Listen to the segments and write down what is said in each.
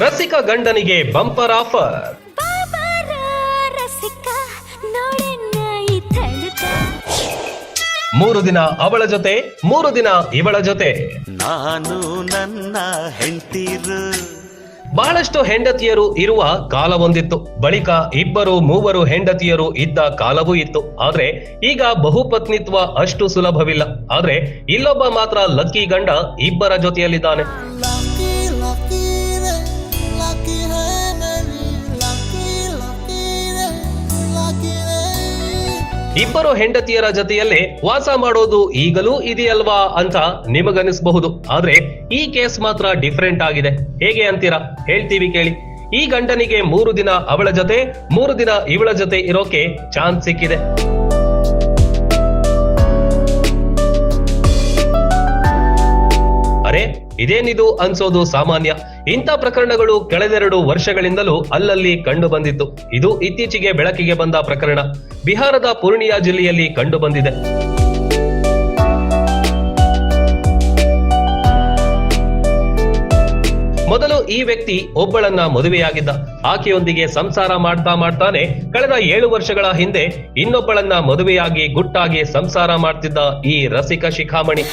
ರಸಿಕ ಗಂಡನಿಗೆ bumper offer. 3 ದಿನ ಅವಳ ಜೊತೆ 3 ದಿನ ಇವಳ ಜೊತೆ. ನಾನು ನನ್ನ ಹೆಂಡತಿರು. ಬಹಳಷ್ಟು ಹೆಂಡತಿಯರು ಇರುವ ಕಾಲವೊಂದಿತ್ತು. ಬಳಿಕ 2-3 ಹೆಂಡತಿಯರು ಇದ್ದ ಕಾಲವೂ ಇತ್ತು. ಆದ್ರೆ ಈಗ ಬಹುಪತ್ನಿತ್ವ ಅಷ್ಟು ಸುಲಭವಿಲ್ಲ. ಆದ್ರೆ ಇಲ್ಲೊಬ್ಬ ಮಾತ್ರ ಲಕ್ಕಿ ಗಂಡ 2 ಜೊತೆಯಲ್ಲಿದ್ದಾನೆ. ಇಬ್ಬರು ಹೆಂಡತಿಯರ ಜೊತೆಯಲ್ಲೇ ವಾಸ ಮಾಡೋದು ಈಗಲೂ ಇದೆಯಲ್ವಾ ಅಂತ ನಿಮಗನಿಸಬಹುದು. ಆದ್ರೆ ಈ ಕೇಸ್ ಮಾತ್ರ ಡಿಫರೆಂಟ್ ಆಗಿದೆ. ಹೇಗೆ ಅಂತೀರಾ? ಹೇಳ್ತೀವಿ ಕೇಳಿ. ಈ ಗಂಡನಿಗೆ 3 ದಿನ ಅವಳ ಜೊತೆ 3 ದಿನ ಇವಳ ಜೊತೆ ಇರೋಕೆ ಚಾನ್ಸ್ ಸಿಕ್ಕಿದೆ. ಅರೆ ಇದೇನಿದು ಅನ್ಸೋದು ಸಾಮಾನ್ಯ. ಇಂಥ ಪ್ರಕರಣಗಳು ಕಳೆದೆರಡು ವರ್ಷಗಳಿಂದಲೂ ಅಲ್ಲಲ್ಲಿ ಕಂಡು ಬಂದಿತ್ತು. ಇದು ಇತ್ತೀಚೆಗೆ ಬೆಳಕಿಗೆ ಬಂದ ಪ್ರಕರಣ. ಬಿಹಾರದ ಪೂರ್ಣಿಯಾ ಜಿಲ್ಲೆಯಲ್ಲಿ ಕಂಡು ಬಂದಿದೆ. ಮೊದಲು ಈ ವ್ಯಕ್ತಿ ಒಬ್ಬಳನ್ನ ಮದುವೆಯಾಗಿದ್ದ. ಆಕೆಯೊಂದಿಗೆ ಸಂಸಾರ ಮಾಡ್ತಾನೆ ಕಳೆದ 7 ವರ್ಷಗಳ ಹಿಂದೆ ಇನ್ನೊಬ್ಬಳನ್ನ ಮದುವೆಯಾಗಿ ಗುಟ್ಟಾಗಿ ಸಂಸಾರ ಮಾಡ್ತಿದ್ದ ಈ ರಸಿಕ ಶಿಖಾಮಣಿ.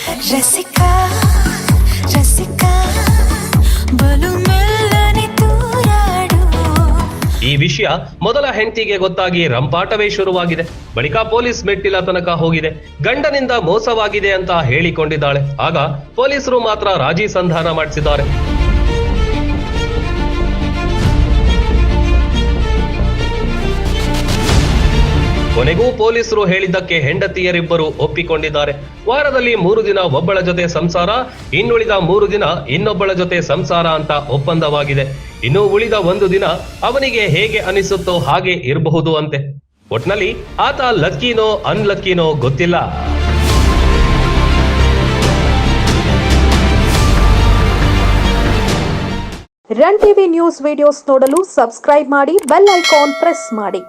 ಈ ವಿಷಯ ಮೊದಲ ಹೆಂಡತಿಗೆ ಗೊತ್ತಾಗಿ ರಂಪಾಟವೇ ಶುರುವಾಗಿದೆ. ಬಳಿಕ ಪೊಲೀಸ್ ಮೆಟ್ಟಿಲ ತನಕ ಹೋಗಿದೆ. ಗಂಡನಿಂದ ಮೋಸವಾಗಿದೆ ಅಂತ ಹೇಳಿಕೊಂಡಿದ್ದಾಳೆ. ಆಗ ಪೊಲೀಸರು ಮಾತ್ರ ರಾಜಿ ಸಂಧಾನ ಮಾಡಿಸಿದ್ದಾರೆ. ಕೊನೆಗೂ ಪೊಲೀಸರು ಹೇಳಿದ್ದಕ್ಕೆ ಹೆಂಡತಿಯರಿಬ್ಬರು ಒಪ್ಪಿಕೊಂಡಿದ್ದಾರೆ. ವಾರದಲ್ಲಿ 3 ದಿನ ಒಬ್ಬಳ ಜೊತೆ ಸಂಸಾರ, ಇನ್ನುಳಿದ 3 ದಿನ ಇನ್ನೊಬ್ಬಳ ಜೊತೆ ಸಂಸಾರ ಅಂತ ಒಪ್ಪಂದವಾಗಿದೆ. ಇನ್ನು ಉಳಿದ 1 ದಿನ ಅವನಿಗೆ ಹೇಗೆ ಅನಿಸುತ್ತೋ ಹಾಗೆ ಇರಬಹುದು ಅಂತೆ. ಒಟ್ನಲ್ಲಿ ಆತ ಲಕ್ಕಿನೋ ಅನ್ಲಕ್ಕಿನೋ ಗೊತ್ತಿಲ್ಲ. ರನ್ ಟಿವಿ ನ್ಯೂಸ್ ವಿಡಿಯೋಸ್ ನೋಡಲು ಸಬ್ಸ್ಕ್ರೈಬ್ ಮಾಡಿ, ಬೆಲ್ ಐಕಾನ್ ಪ್ರೆಸ್ ಮಾಡಿ.